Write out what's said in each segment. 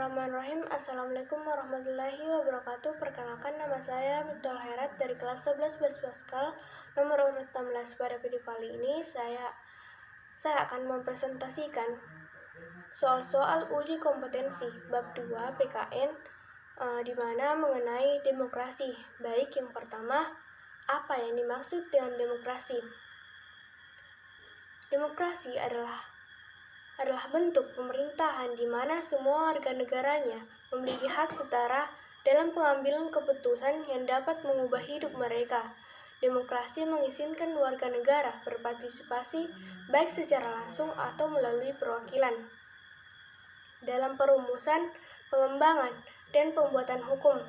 Bismillahirrahmanirrahim. Assalamualaikum warahmatullahi wabarakatuh. Perkenalkan, nama saya Miftahul Khairat dari kelas 11 Paskal nomor urut 16. Pada video kali ini saya akan mempresentasikan soal-soal uji kompetensi bab 2 PKN di mana mengenai demokrasi. Baik, yang pertama, apa yang dimaksud dengan demokrasi? Demokrasi adalah bentuk pemerintahan di mana semua warga negaranya memiliki hak setara dalam pengambilan keputusan yang dapat mengubah hidup mereka. Demokrasi mengizinkan warga negara berpartisipasi baik secara langsung atau melalui perwakilan dalam perumusan, pengembangan, dan pembuatan hukum.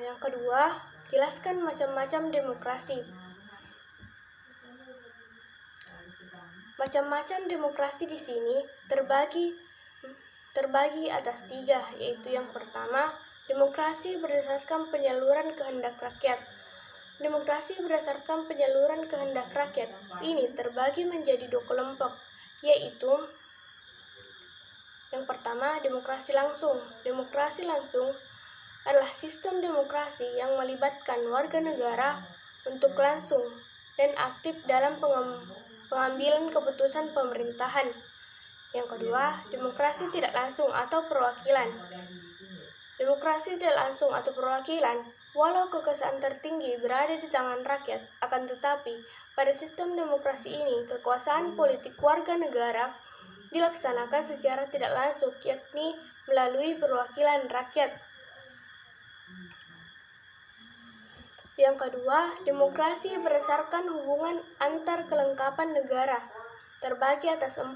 Yang kedua, jelaskan macam-macam demokrasi. Macam-macam demokrasi di sini terbagi atas 3, yaitu yang pertama, demokrasi berdasarkan penyaluran kehendak rakyat. Demokrasi berdasarkan penyaluran kehendak rakyat ini terbagi menjadi 2 kelompok, yaitu yang pertama, demokrasi langsung. Demokrasi langsung adalah sistem demokrasi yang melibatkan warga negara untuk langsung dan aktif dalam pengambilan keputusan pemerintahan. Yang kedua, demokrasi tidak langsung atau perwakilan. Demokrasi tidak langsung atau perwakilan, walau kekuasaan tertinggi berada di tangan rakyat, akan tetapi pada sistem demokrasi ini kekuasaan politik warga negara dilaksanakan secara tidak langsung, yakni melalui perwakilan rakyat. Yang kedua, demokrasi berdasarkan hubungan antar kelengkapan negara, terbagi atas 4.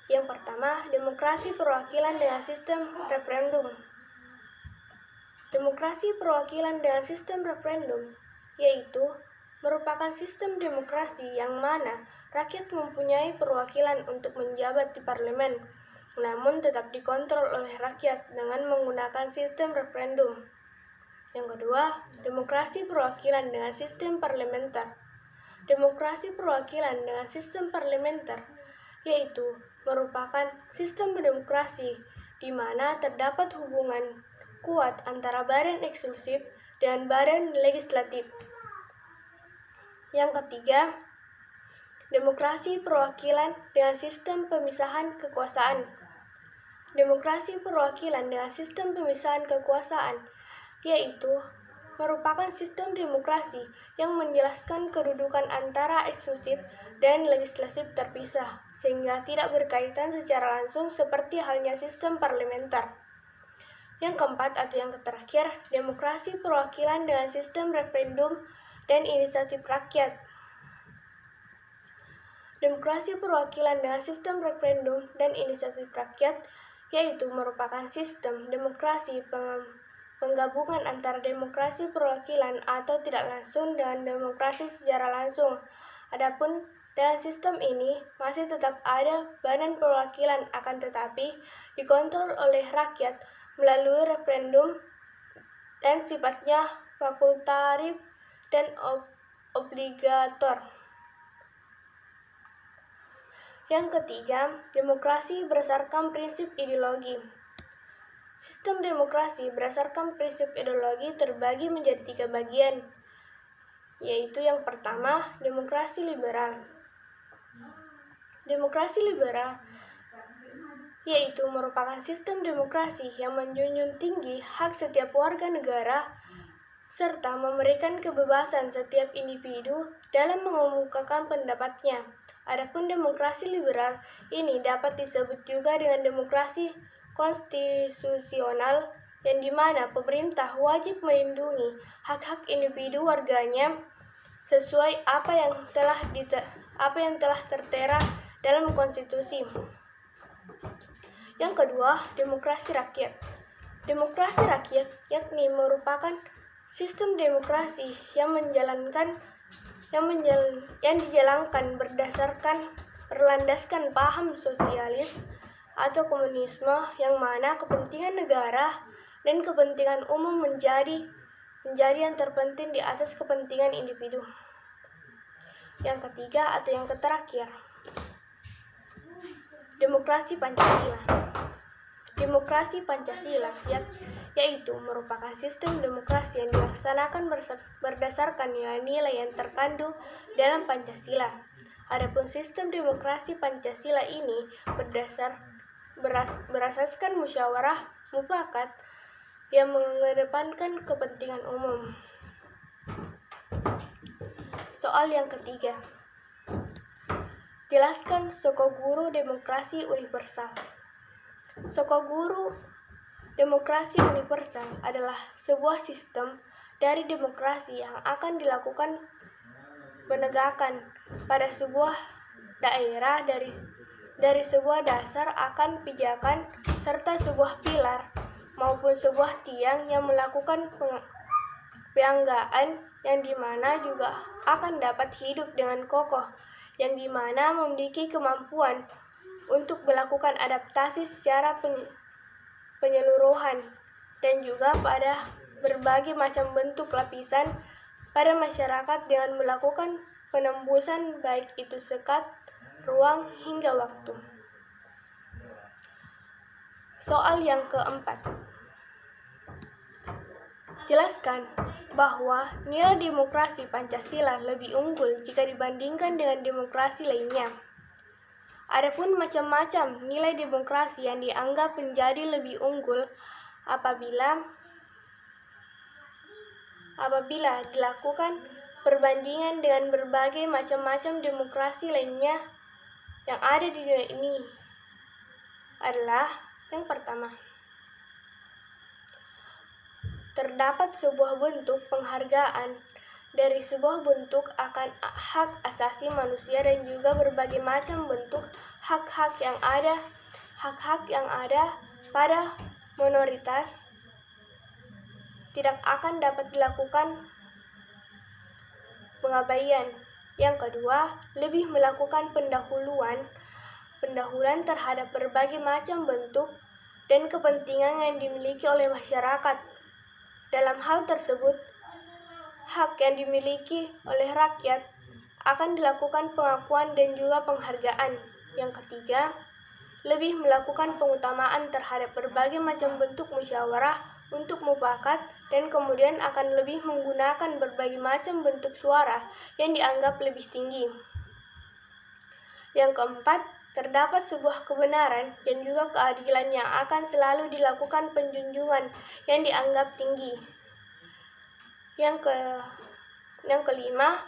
Yang pertama, demokrasi perwakilan dengan sistem referendum. Demokrasi perwakilan dengan sistem referendum, yaitu merupakan sistem demokrasi yang mana rakyat mempunyai perwakilan untuk menjabat di parlemen, namun tetap dikontrol oleh rakyat dengan menggunakan sistem referendum. Yang kedua, demokrasi perwakilan dengan sistem parlementer. Demokrasi perwakilan dengan sistem parlementer, yaitu merupakan sistem demokrasi di mana terdapat hubungan kuat antara badan eksekutif dan badan legislatif. Yang ketiga, demokrasi perwakilan dengan sistem pemisahan kekuasaan. Demokrasi perwakilan dengan sistem pemisahan kekuasaan yaitu merupakan sistem demokrasi yang menjelaskan kedudukan antara eksekutif dan legislatif terpisah, sehingga tidak berkaitan secara langsung seperti halnya sistem parlementer. Yang keempat atau yang terakhir, demokrasi perwakilan dengan sistem referendum dan inisiatif rakyat. Demokrasi perwakilan dengan sistem referendum dan inisiatif rakyat yaitu merupakan sistem demokrasi penggabungan antara demokrasi perwakilan atau tidak langsung dengan demokrasi secara langsung. Adapun dalam sistem ini masih tetap ada badan perwakilan, akan tetapi dikontrol oleh rakyat melalui referendum dan sifatnya fakultatif dan obligator. Yang ketiga, demokrasi berdasarkan prinsip ideologi. Sistem demokrasi berdasarkan prinsip ideologi terbagi menjadi 3 bagian, yaitu yang pertama, demokrasi liberal. Demokrasi liberal yaitu merupakan sistem demokrasi yang menjunjung tinggi hak setiap warga negara serta memberikan kebebasan setiap individu dalam mengemukakan pendapatnya. Adapun demokrasi liberal ini dapat disebut juga dengan demokrasi konstitusional yang dimana pemerintah wajib melindungi hak-hak individu warganya sesuai apa yang telah tertera dalam konstitusi. Yang kedua, demokrasi rakyat. Demokrasi rakyat yakni merupakan sistem demokrasi yang dijalankan berlandaskan paham sosialis atau komunisme, yang mana kepentingan negara dan kepentingan umum menjadi yang terpenting di atas kepentingan individu. Yang ketiga atau yang terakhir, Demokrasi Pancasila. Demokrasi Pancasila yaitu merupakan sistem demokrasi yang dilaksanakan berdasarkan nilai-nilai yang terkandung dalam Pancasila. Adapun sistem demokrasi Pancasila ini berasaskan musyawarah mufakat yang mengedepankan kepentingan umum. Soal yang ketiga. Jelaskan Sokoguru Demokrasi Universal. Sokoguru Demokrasi Universal adalah sebuah sistem dari demokrasi yang akan dilakukan penegakan pada sebuah daerah dari sebuah dasar akan pijakan serta sebuah pilar maupun sebuah tiang yang melakukan penyanggaan yang dimana juga akan dapat hidup dengan kokoh, yang dimana memiliki kemampuan untuk melakukan adaptasi secara penyeluruhan dan juga pada berbagai macam bentuk lapisan pada masyarakat dengan melakukan penembusan baik itu sekat, ruang, hingga waktu. Soal yang keempat. Jelaskan bahwa nilai demokrasi Pancasila lebih unggul jika dibandingkan dengan demokrasi lainnya. Adapun macam-macam nilai demokrasi yang dianggap menjadi lebih unggul apabila dilakukan perbandingan dengan berbagai macam-macam demokrasi lainnya yang ada di dunia ini adalah yang pertama. Terdapat sebuah bentuk penghargaan dari sebuah bentuk akan hak asasi manusia dan juga berbagai macam bentuk hak-hak yang ada pada minoritas tidak akan dapat dilakukan pengabaian. Yang kedua, lebih melakukan pendahuluan terhadap berbagai macam bentuk dan kepentingan yang dimiliki oleh masyarakat. Dalam hal tersebut, hak yang dimiliki oleh rakyat akan dilakukan pengakuan dan juga penghargaan. Yang ketiga, lebih melakukan pengutamaan terhadap berbagai macam bentuk musyawarah untuk mufakat dan kemudian akan lebih menggunakan berbagai macam bentuk suara yang dianggap lebih tinggi. Yang keempat, terdapat sebuah kebenaran dan juga keadilan yang akan selalu dilakukan penjunjungan yang dianggap tinggi. Yang kelima,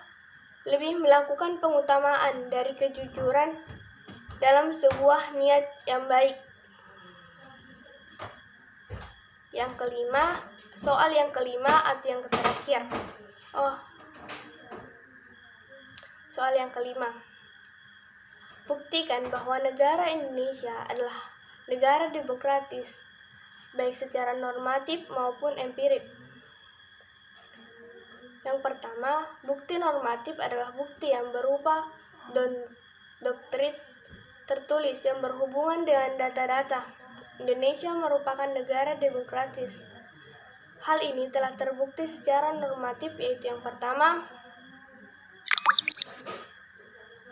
lebih melakukan pengutamaan dari kejujuran dalam sebuah niat yang baik. Soal yang kelima atau yang terakhir. Soal yang kelima. Buktikan bahwa negara Indonesia adalah negara demokratis, baik secara normatif maupun empirik. Yang pertama, bukti normatif adalah bukti yang berupa doktrin tertulis yang berhubungan dengan data-data. Indonesia merupakan negara demokratis. Hal ini telah terbukti secara normatif, yaitu yang pertama,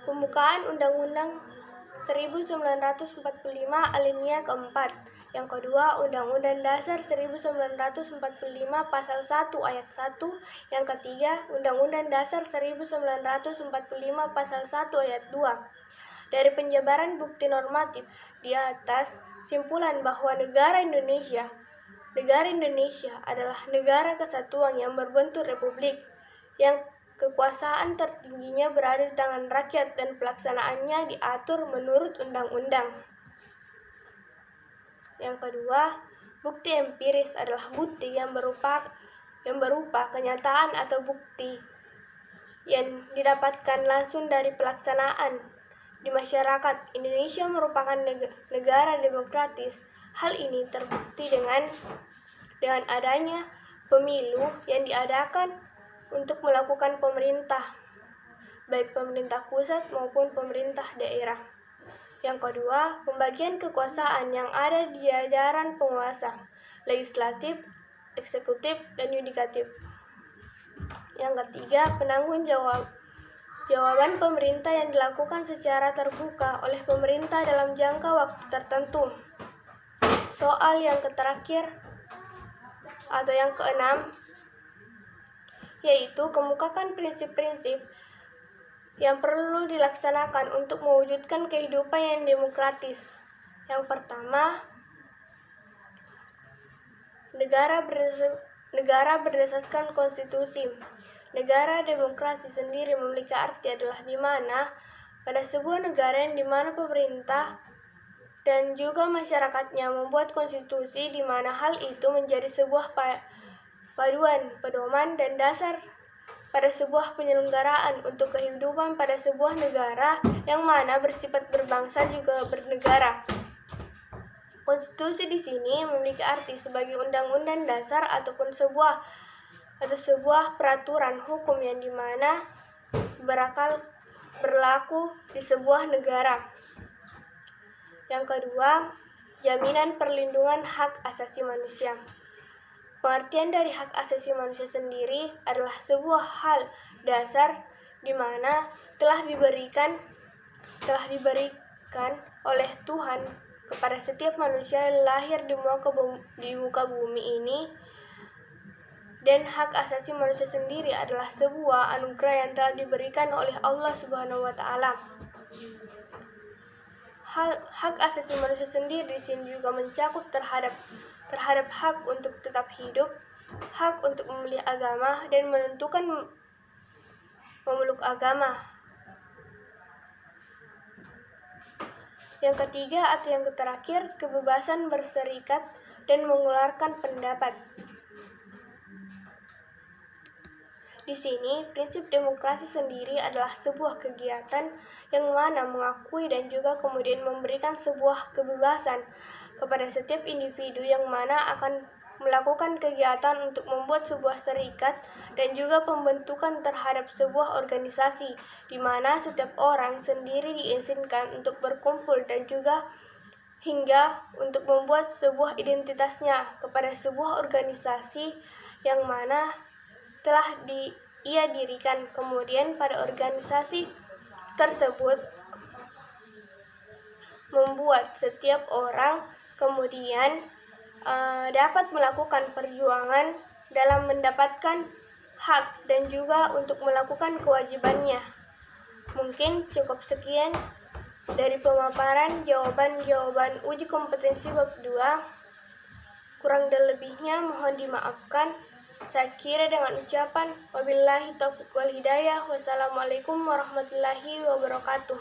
pembukaan Undang-Undang 1945 alinea keempat. Yang kedua, Undang-Undang Dasar 1945 Pasal 1 Ayat 1. Yang ketiga, Undang-Undang Dasar 1945 Pasal 1 Ayat 2. Dari penjabaran bukti normatif di atas, simpulan bahwa negara Indonesia adalah negara kesatuan yang berbentuk republik, yang kekuasaan tertingginya berada di tangan rakyat dan pelaksanaannya diatur menurut undang-undang. Yang kedua, bukti empiris adalah bukti yang berupa kenyataan atau bukti yang didapatkan langsung dari pelaksanaan di masyarakat. Indonesia merupakan negara demokratis. Hal ini terbukti dengan adanya pemilu yang diadakan untuk melakukan pemerintah, baik pemerintah pusat maupun pemerintah daerah. Yang kedua, pembagian kekuasaan yang ada di jajaran penguasa, legislatif, eksekutif, dan yudikatif. Yang ketiga, Jawaban pemerintah yang dilakukan secara terbuka oleh pemerintah dalam jangka waktu tertentu. Soal yang terakhir atau yang keenam, yaitu kemukakan prinsip-prinsip yang perlu dilaksanakan untuk mewujudkan kehidupan yang demokratis. Yang pertama, negara berdasarkan konstitusi. Negara demokrasi sendiri memiliki arti adalah di mana pada sebuah negara yang di mana pemerintah dan juga masyarakatnya membuat konstitusi di mana hal itu menjadi sebuah pedoman dan dasar pada sebuah penyelenggaraan untuk kehidupan pada sebuah negara yang mana bersifat berbangsa juga bernegara. Konstitusi di sini memiliki arti sebagai undang-undang dasar ataupun sebuah peraturan hukum yang dimana berlaku di sebuah negara. Yang kedua, jaminan perlindungan hak asasi manusia. Pengertian dari hak asasi manusia sendiri adalah sebuah hal dasar di mana telah diberikan oleh Tuhan kepada setiap manusia yang lahir di muka bumi ini. Dan hak asasi manusia sendiri adalah sebuah anugerah yang telah diberikan oleh Allah Subhanahu wa Ta'ala. Hak asasi manusia sendiri di sini juga mencakup terhadap hak untuk tetap hidup, hak untuk memilih agama dan menentukan memeluk agama. Yang ketiga atau yang terakhir, kebebasan berserikat dan mengeluarkan pendapat. Di sini, prinsip demokrasi sendiri adalah sebuah kegiatan yang mana mengakui dan juga kemudian memberikan sebuah kebebasan kepada setiap individu yang mana akan melakukan kegiatan untuk membuat sebuah serikat dan juga pembentukan terhadap sebuah organisasi di mana setiap orang sendiri diizinkan untuk berkumpul dan juga hingga untuk membuat sebuah identitasnya kepada sebuah organisasi yang mana telah ia dirikan. Kemudian pada organisasi tersebut membuat setiap orang kemudian dapat melakukan perjuangan dalam mendapatkan hak dan juga untuk melakukan kewajibannya. Mungkin cukup sekian dari pemaparan jawaban uji kompetensi bab 2. Kurang dan lebihnya mohon dimaafkan. Saya kira dengan ucapan wabillahi taufiq wal hidayah. Wassalamualaikum warahmatullahi wabarakatuh.